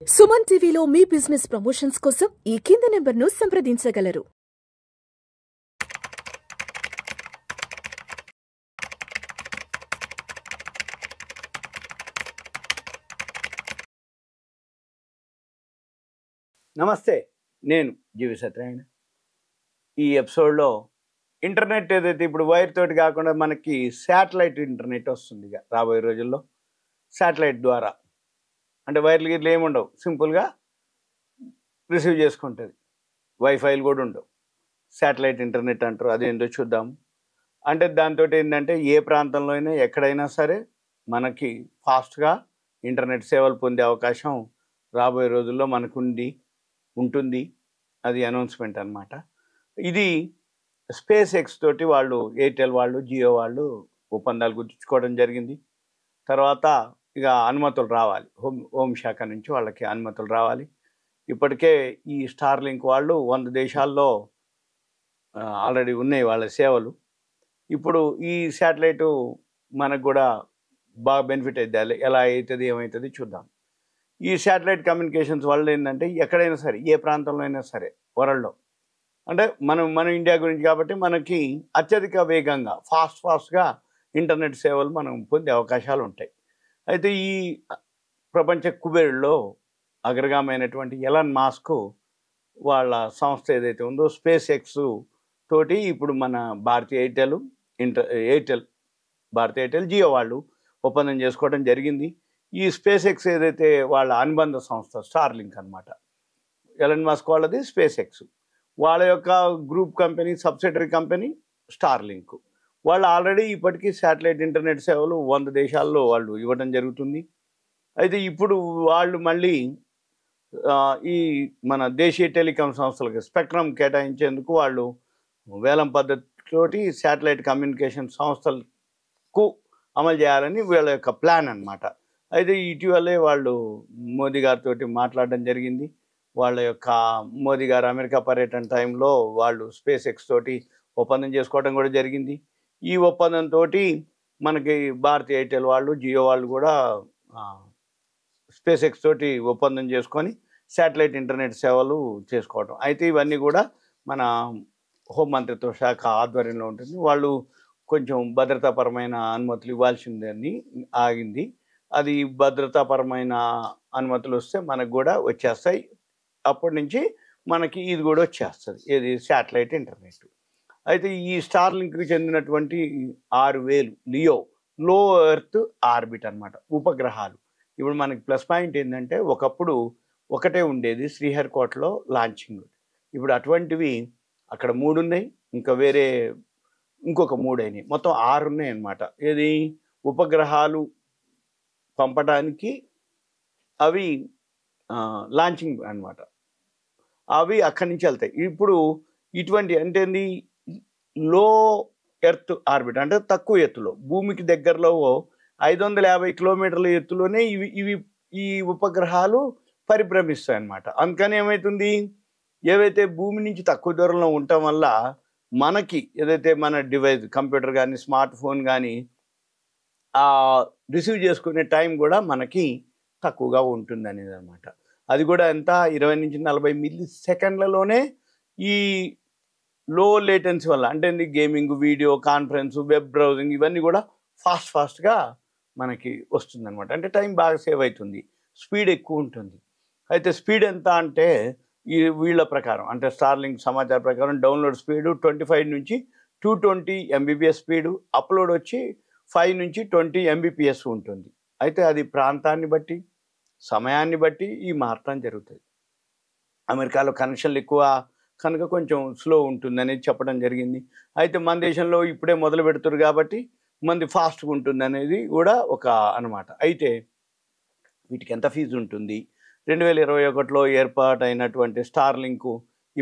సుమన్ టీవీలో మీ business promotions కోసం ఈ కింది నెంబర్ను సంప్రదించగలరు. నమస్తే, నేను జీవి సత్యనారాయణ. ఈ ఎపిసోడ్లో ఇంటర్నెట్ ఏదైతే ఇప్పుడు వైర్ తోటి కాకుండా మనకి శాటిలైట్ ఇంటర్నెట్ వస్తుంది ఇక రాబోయే రోజుల్లో. శాటిలైట్ ద్వారా అంటే వైర్లు గిట్ల ఏముండవు, సింపుల్గా రిసీవ్ చేసుకుంటుంది. వైఫైలు కూడా ఉండవు, శాటిలైట్ ఇంటర్నెట్ అంటారు. అదేంటో చూద్దాం. అంటే దాంతో ఏంటంటే ఏ ప్రాంతంలో అయినా ఎక్కడైనా సరే మనకి ఫాస్ట్గా ఇంటర్నెట్ సేవలు పొందే అవకాశం రాబోయే రోజుల్లో మనకు ఉంటుంది. అది అనౌన్స్మెంట్ అన్నమాట. ఇది స్పేస్ ఎక్స్ తోటి వాళ్ళు, ఎయిర్టెల్ వాళ్ళు, జియో వాళ్ళు ఒప్పందాలు కుదుర్చుకోవడం జరిగింది. తర్వాత ఇక అనుమతులు రావాలి, హోంశాఖ నుంచి వాళ్ళకి అనుమతులు రావాలి. ఇప్పటికే ఈ స్టార్లింక్ వాళ్ళు 100 దేశాల్లో ఆల్రెడీ ఉన్నాయి వాళ్ళ సేవలు. ఇప్పుడు ఈ శాటిలైటు మనకు కూడా బాగా బెనిఫిట్ అవుతుంది. ఎలా అవుతుంది ఏమవుతుంది చూద్దాం. ఈ శాటిలైట్ కమ్యూనికేషన్స్ వల్ల ఏంటంటే ఎక్కడైనా సరే ఏ ప్రాంతంలో అయినా సరే వరల్డ్లో, అంటే మనం ఇండియా గురించి కాబట్టి మనకి అత్యధిక వేగంగా ఫాస్ట్గా ఇంటర్నెట్ సేవలు మనం పొందే అవకాశాలు ఉంటాయి. అయితే ఈ ప్రపంచ కుబేరుల్లో అగ్రగామైనటువంటి ఎలాన్ మాస్క్ వాళ్ళ సంస్థ ఏదైతే ఉందో స్పేస్ ఎక్స్ తోటి ఇప్పుడు మన భారతీయ ఎయిర్టెల్ భారతీయ ఎయిర్టెల్, జియో వాళ్ళు ఒప్పందం చేసుకోవడం జరిగింది. ఈ స్పేస్ ఎక్స్ ఏదైతే వాళ్ళ అనుబంధ సంస్థ స్టార్లింక్ అనమాట. ఎలాన్ మాస్క్ వాళ్ళది స్పేస్ ఎక్స్, వాళ్ళ యొక్క group company, subsidiary company Starlink. వాళ్ళు ఆల్రెడీ ఇప్పటికీ శాటిలైట్ ఇంటర్నెట్ సేవలు 100 దేశాల్లో వాళ్ళు ఇవ్వడం జరుగుతుంది. అయితే ఇప్పుడు వాళ్ళు మళ్ళీ ఈ మన దేశీయ టెలికాం సంస్థలకు స్పెక్ట్రమ్ కేటాయించేందుకు వాళ్ళు వేలం పద్ధతితోటి శాటిలైట్ కమ్యూనికేషన్ సంస్థలకు అమలు చేయాలని వీళ్ళ యొక్క ప్లాన్ అన్నమాట. అయితే ఇటీవలే వాళ్ళు మోదీ గారితో మాట్లాడడం జరిగింది. వాళ్ళ యొక్క మోదీ గారు అమెరికా పర్యటన టైంలో వాళ్ళు స్పేస్ ఎక్స్ తోటి ఒప్పందం చేసుకోవడం కూడా జరిగింది. ఈ ఒప్పందంతో మనకి భారతీయ ఎయిర్టెల్ వాళ్ళు, జియో వాళ్ళు కూడా స్పేస్ ఎక్స్ తోటి ఒప్పందం చేసుకొని శాటిలైట్ ఇంటర్నెట్ సేవలు చేసుకోవడం. అయితే ఇవన్నీ కూడా మన హోంమంత్రిత్వ శాఖ ఆధ్వర్యంలో ఉంటుంది. వాళ్ళు కొంచెం భద్రతాపరమైన అనుమతులు ఇవ్వాల్సిందని ఆగింది. అది భద్రతాపరమైన అనుమతులు వస్తే మనకు కూడా వచ్చేస్తాయి. అప్పటి నుంచి మనకి ఇది కూడా వచ్చేస్తుంది, ఏది శాటిలైట్ ఇంటర్నెట్. అయితే ఈ స్టార్లింక్కి చెందినటువంటి 6000 లియో లో ఎర్త్ ఆర్బిట్ అనమాట ఉపగ్రహాలు. ఇప్పుడు మనకి ప్లస్ పాయింట్ ఏంటంటే ఒకప్పుడు ఒకటే ఉండేది శ్రీహరికోటలో లాంచింగ్. ఇప్పుడు అటువంటివి అక్కడ 3 ఉన్నాయి, ఇంకా వేరే ఇంకొక 3 అయినాయి, మొత్తం 6 ఉన్నాయి అన్నమాట. ఏది ఉపగ్రహాలు పంపడానికి అవి లాంచింగ్ అన్నమాట. అవి అక్కడి నుంచి వెళ్తాయి. ఇప్పుడు ఇటువంటి అంటే లో ఎర్త్ ఆర్బిట్ అంటే తక్కువ ఎత్తులో, భూమికి దగ్గరలో 550 కిలోమీటర్ల ఎత్తులోనే ఈ ఉపగ్రహాలు పరిభ్రమిస్తాయి అన్నమాట. అందుకని ఏమవుతుంది, ఏవైతే భూమి నుంచి తక్కువ దూరంలో ఉండటం వల్ల మనకి ఏదైతే మన డివైస్, కంప్యూటర్ కానీ స్మార్ట్ ఫోన్ కానీ రిసీవ్ చేసుకునే టైం కూడా మనకి తక్కువగా ఉంటుంది అనేది అనమాట. అది కూడా ఎంత 20 నుంచి 40 మిల్లీ సెకండ్లలోనే ఈ లో లేటెన్సీ వల్ల, అంటే gaming, video conference, web browsing ఇవన్నీ కూడా ఫాస్ట్గా మనకి వస్తుంది అనమాట. అంటే టైం బాగా సేవ్ అవుతుంది, స్పీడ్ ఎక్కువ ఉంటుంది. అయితే స్పీడ్ ఎంత అంటే ఈ వీళ్ళ ప్రకారం, అంటే స్టార్లింక్ సమాచారం ప్రకారం డౌన్లోడ్ స్పీడు 25 నుంచి 220 Mbps స్పీడు, అప్లోడ్ వచ్చి 5 నుంచి 20 Mbps ఉంటుంది. అయితే అది ప్రాంతాన్ని బట్టి, సమయాన్ని బట్టి ఈ మారటం జరుగుతుంది. అమెరికాలో కనెక్షన్లు ఎక్కువ కనుక కొంచెం స్లో ఉంటుందనేది చెప్పడం జరిగింది. అయితే మన దేశంలో ఇప్పుడే మొదలు పెడుతున్నారు కాబట్టి మంది ఫాస్ట్గా ఉంటుంది అనేది కూడా ఒక అనమాట. అయితే వీటికి ఎంత ఫీజు ఉంటుంది? 2021లో ఏర్పాటైనటువంటి స్టార్లింక్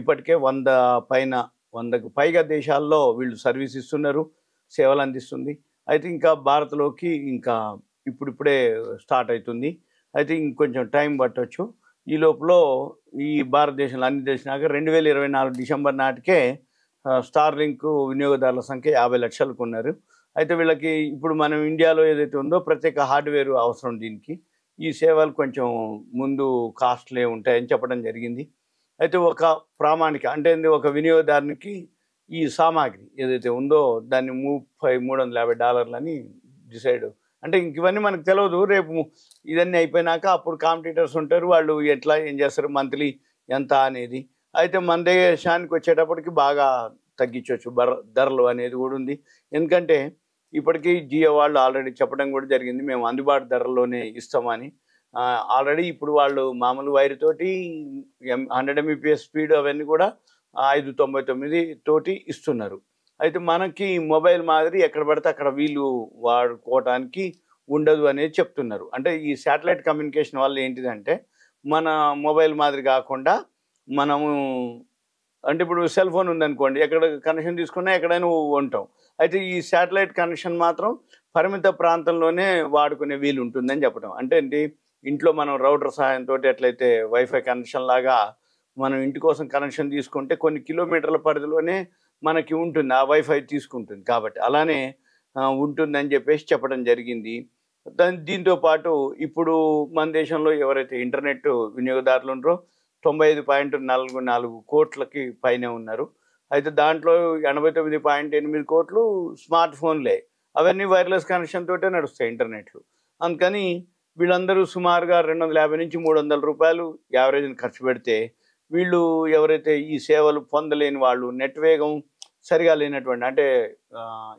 ఇప్పటికే 100కు పైగా దేశాల్లో వీళ్ళు సర్వీస్ ఇస్తున్నారు, సేవలు అందిస్తుంది. అయితే ఇంకా భారత్లోకి ఇంకా ఇప్పుడిప్పుడే స్టార్ట్ అవుతుంది. అయితే ఇంకొంచెం టైం పట్టవచ్చు. ఈ లోపల ఈ భారతదేశంలో అన్ని దేశాలు 2024 డిసెంబర్ నాటికే స్టార్లింక్ వినియోగదారుల సంఖ్య 50 లక్షలకు ఉన్నారు. అయితే వీళ్ళకి ఇప్పుడు మనం ఇండియాలో ఏదైతే ఉందో ప్రత్యేక హార్డ్వేర్ అవసరం దీనికి. ఈ సేవలు కొంచెం ముందు కాస్ట్లీ ఉంటాయని చెప్పడం జరిగింది. అయితే ఒక ప్రామాణిక అంటే ఒక వినియోగదారునికి ఈ సామాగ్రి ఏదైతే ఉందో దాన్ని $350 అని డిసైడ్. అంటే ఇంక ఇవన్నీ మనకు తెలియదు. రేపు ఇవన్నీ అయిపోయినాక అప్పుడు కాంపిటీటర్స్ ఉంటారు. వాళ్ళు ఎట్లా ఏం చేస్తారు మంత్లీ ఎంత అనేది. అయితే మన దేశానికి వచ్చేటప్పటికి బాగా తగ్గించవచ్చు ధరలు అనేది కూడా ఉంది. ఎందుకంటే ఇప్పటికీ జియో వాళ్ళు ఆల్రెడీ చెప్పడం కూడా జరిగింది, మేము అందుబాటు ధరల్లోనే ఇస్తామని. ఆల్రెడీ ఇప్పుడు వాళ్ళు మామూలు వైర్ తోటి 100 Mbps స్పీడ్ అవన్నీ కూడా 599 తోటి ఇస్తున్నారు. అయితే మనకి మొబైల్ మాదిరి ఎక్కడ పడితే అక్కడ వీళ్ళు వాడుకోవటానికి ఉండదు అనేది చెప్తున్నారు. అంటే ఈ శాటిలైట్ కమ్యూనికేషన్ వల్ల ఏంటిదంటే మన మొబైల్ మాదిరి కాకుండా మనము అంటే ఇప్పుడు సెల్ ఫోన్ ఉందనుకోండి, ఎక్కడ కనెక్షన్ తీసుకున్నా ఎక్కడైనా ఉంటాం. అయితే ఈ శాటిలైట్ కనెక్షన్ మాత్రం పరిమిత ప్రాంతంలోనే వాడుకునే వీలు ఉంటుందని చెప్పడం. అంటే ఏంటి, ఇంట్లో మనం రౌటర్ సహాయంతో ఎట్లయితే వైఫై కనెక్షన్ లాగా మనం ఇంటి కోసం కనెక్షన్ తీసుకుంటే కొన్ని కిలోమీటర్ల పరిధిలోనే మనకి ఉంటుంది, ఆ వైఫై తీసుకుంటుంది. కాబట్టి అలానే ఉంటుందని చెప్పేసి చెప్పడం జరిగింది. దీంతో పాటు ఇప్పుడు మన దేశంలో ఎవరైతే ఇంటర్నెట్ వినియోగదారులు ఉన్నారో 95.44 కోట్లకి పైనే ఉన్నారు. అయితే దాంట్లో 89.8 కోట్లు స్మార్ట్ ఫోన్లే. అవన్నీ వైర్లెస్ కనెక్షన్ తోటే నడుస్తాయి ఇంటర్నెట్లు. అందుకని వీళ్ళందరూ సుమారుగా $250-300 యావరేజ్ని ఖర్చు పెడితే వీళ్ళు ఎవరైతే ఈ సేవలు పొందలేని వాళ్ళు, నెట్ వేగం సరిగా లేనటువంటి అంటే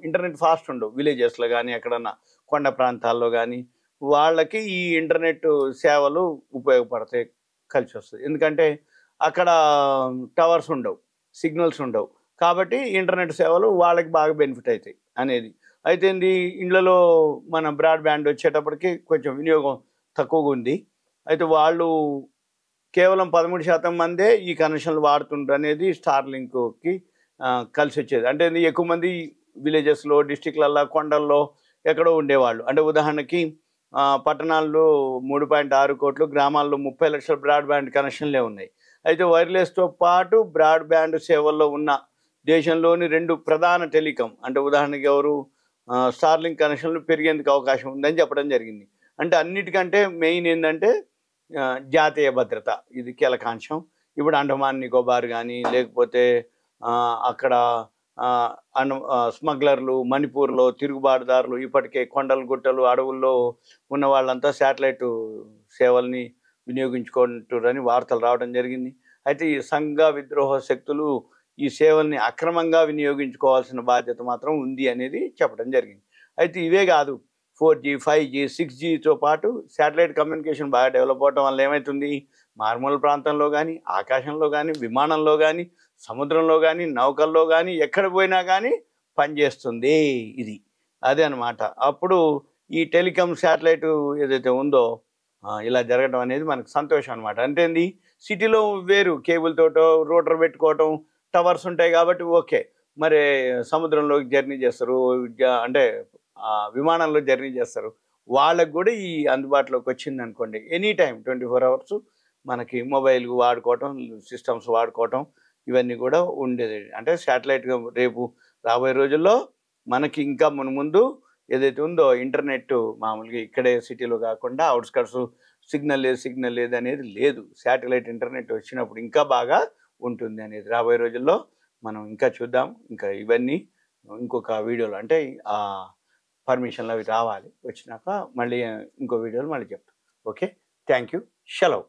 ఇంటర్నెట్ ఫాస్ట్ ఉండవు విలేజెస్లో కానీ ఎక్కడన్నా కొండ ప్రాంతాల్లో కానీ వాళ్ళకి ఈ ఇంటర్నెట్ సేవలు ఉపయోగపడతాయి, కలిసి వస్తుంది. ఎందుకంటే అక్కడ టవర్స్ ఉండవు, సిగ్నల్స్ ఉండవు. కాబట్టి ఇంటర్నెట్ సేవలు వాళ్ళకి బాగా బెనిఫిట్ అవుతాయి అనేది. అయితే ఇళ్ళలో మన బ్రాడ్బ్యాండ్ వచ్చేటప్పటికి కొంచెం వినియోగం తక్కువగా ఉంది. అయితే వాళ్ళు కేవలం 13% మందే ఈ కనెక్షన్లు వాడుతుంటారు అనేది స్టార్లింక్కి కలిసి వచ్చేది. అంటే ఎక్కువ మంది విలేజెస్లో, డిస్టిక్లల్లో, కొండల్లో ఎక్కడో ఉండేవాళ్ళు. అంటే ఉదాహరణకి పట్టణాల్లో 3.6 కోట్లు, గ్రామాల్లో 30 లక్షల బ్రాడ్బ్యాండ్ కనెక్షన్లే ఉన్నాయి. అయితే వైర్లెస్తో పాటు బ్రాడ్బ్యాండ్ సేవల్లో ఉన్న దేశంలోని 2 ప్రధాన టెలికాం అంటే ఉదాహరణకి ఎవరు స్టార్లింక్ కనెక్షన్లు పెరిగేందుకు అవకాశం ఉందని చెప్పడం జరిగింది. అంటే అన్నిటికంటే మెయిన్ ఏంటంటే జాతీయ భద్రత, ఇది కీలకాంశం. ఇప్పుడు అండమాన్ నికోబార్ కానీ లేకపోతే అక్కడ స్మగ్లర్లు, మణిపూర్లో తిరుగుబాటుదారులు, ఇప్పటికే కొండలు గుట్టలు అడవుల్లో ఉన్న వాళ్ళంతా శాటిలైట్ సేవల్ని వినియోగించుకుంటారని వార్తలు రావడం జరిగింది. అయితే ఈ సంఘ విద్రోహ శక్తులు ఈ సేవల్ని అక్రమంగా వినియోగించుకోవాల్సిన బాధ్యత మాత్రం ఉంది అనేది చెప్పడం జరిగింది. అయితే ఇవే కాదు, 4G, 5G, 6Gతో పాటు శాటిలైట్ కమ్యూనికేషన్ బాగా డెవలప్ అవడం వల్ల ఏమవుతుంది, మారుమూల ప్రాంతంలో కానీ, ఆకాశంలో కానీ, విమానంలో కానీ, సముద్రంలో కానీ, నౌకల్లో కానీ, ఎక్కడ పోయినా కానీ పనిచేస్తుంది. ఇది అదే అనమాట. అప్పుడు ఈ టెలికాం శాటిలైట్ ఏదైతే ఉందో ఇలా జరగడం అనేది మనకు సంతోషం అనమాట. అంటే సిటీలో వేరు, కేబుల్ తోటో రూటర్ పెట్టుకోవటం, టవర్స్ ఉంటాయి కాబట్టి ఓకే. మరి సముద్రంలో జర్నీ చేస్తారు, అంటే విమానంలో జర్నీ చేస్తారు, వాళ్ళకు కూడా ఈ అందుబాటులోకి వచ్చింది అనుకోండి. ఎనీ టైం 24 అవర్స్ మనకి మొబైల్ వాడుకోవటం, సిస్టమ్స్ వాడుకోవటం ఇవన్నీ కూడా ఉండేది. అంటే శాటిలైట్గా రేపు రాబోయే రోజుల్లో మనకి ఇంకా ముందు ఏదైతే ఉందో ఇంటర్నెట్ మామూలుగా ఇక్కడే సిటీలో కాకుండా అవుట్స్కట్స్ సిగ్నల్ లేదు అనేది లేదు. శాటిలైట్ ఇంటర్నెట్ వచ్చినప్పుడు ఇంకా బాగా ఉంటుంది అనేది రాబోయే రోజుల్లో మనం ఇంకా చూద్దాం. ఇంకా ఇవన్నీ ఇంకొక వీడియోలో అంటే పర్మిషన్లు అవి రావాలి, వచ్చినాక మళ్ళీ ఇంకో వీడియోలో మళ్ళీ చెప్తాం. ఓకే, థ్యాంక్ యూ, సెలవు.